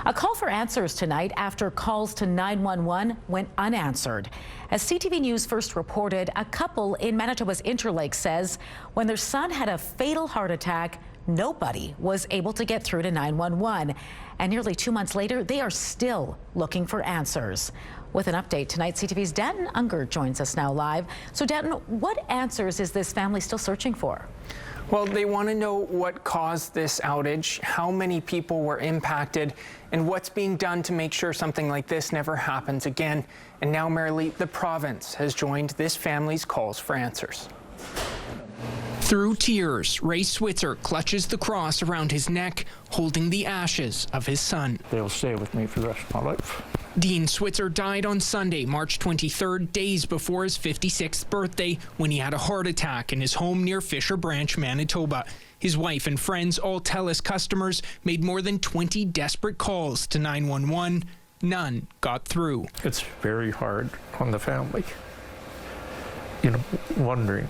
A call for answers tonight after calls to 911 went unanswered. As CTV News first reported, a couple in Manitoba's Interlake says when their son had a fatal heart attack, nobody was able to get through to 911. And nearly 2 months later, they are still looking for answers. With an update tonight, CTV's Danton Unger joins us now live. So Danton, what answers is this family still searching for? Well, they want to know what caused this outage, how many people were impacted, and what's being done to make sure something like this never happens again. And now, Marilee, the province has joined this family's calls for answers. Through tears, Ray Switzer clutches the cross around his neck, holding the ashes of his son. They'll stay with me for the rest of my life. Dean Switzer died on Sunday, March 23rd, days before his 56th birthday, when he had a heart attack in his home near Fisher Branch, Manitoba. His wife and friends, all TELUS customers, made more than 20 desperate calls to 911. None got through. It's very hard on the family, wondering,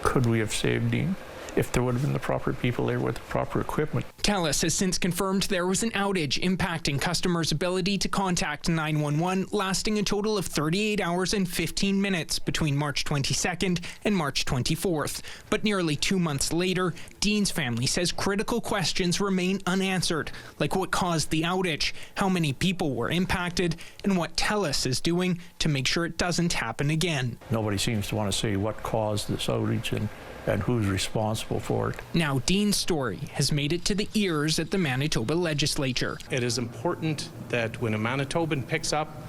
could we have saved Dean if there would have been the proper people there with the proper equipment? TELUS has since confirmed there was an outage impacting customers' ability to contact 911, lasting a total of 38 hours and 15 minutes between March 22nd and March 24th. But nearly 2 months later, Dean's family says critical questions remain unanswered, like what caused the outage, how many people were impacted, and what TELUS is doing to make sure it doesn't happen again. Nobody seems to want to say what caused this outage and who's responsible for it. Now Dean's story has made it to the ears at the Manitoba legislature. It is important that when a Manitoban picks up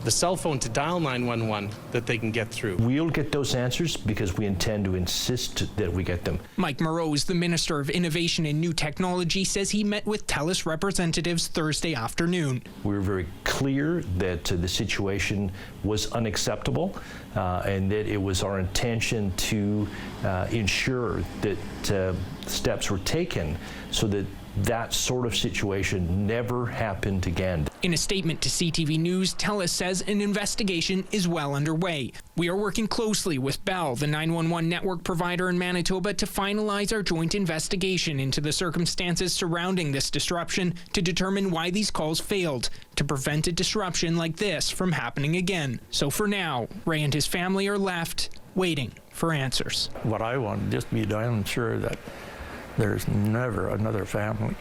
the cell phone to dial 911, that they can get through. We'll get those answers because we intend to insist that we get them. Mike Moreau's, the Minister of Innovation and New Technology, says he met with TELUS representatives Thursday afternoon. We were very clear that the situation was unacceptable and that it was our intention to ensure that steps were taken so that that sort of situation never happened again. In a statement to CTV News, TELUS says an investigation is well underway. We are working closely with Bell, the 911 network provider in Manitoba, to finalize our joint investigation into the circumstances surrounding this disruption to determine why these calls failed, to prevent a disruption like this from happening again. So for now, Ray and his family are left waiting for answers. What I want to just be damn sure that there's never another family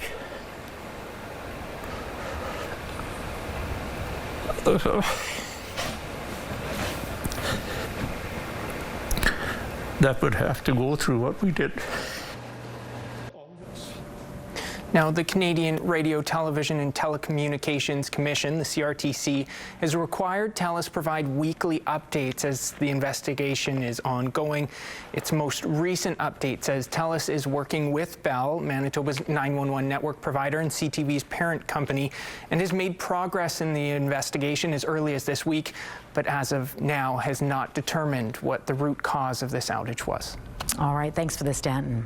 that would have to go through what we did. Now, the Canadian Radio, Television and Telecommunications Commission, the CRTC, has required TELUS provide weekly updates as the investigation is ongoing. Its most recent update says TELUS is working with Bell, Manitoba's 911 network provider and CTV's parent company, and has made progress in the investigation as early as this week, but as of now has not determined what the root cause of this outage was. All right, thanks for this, Danton.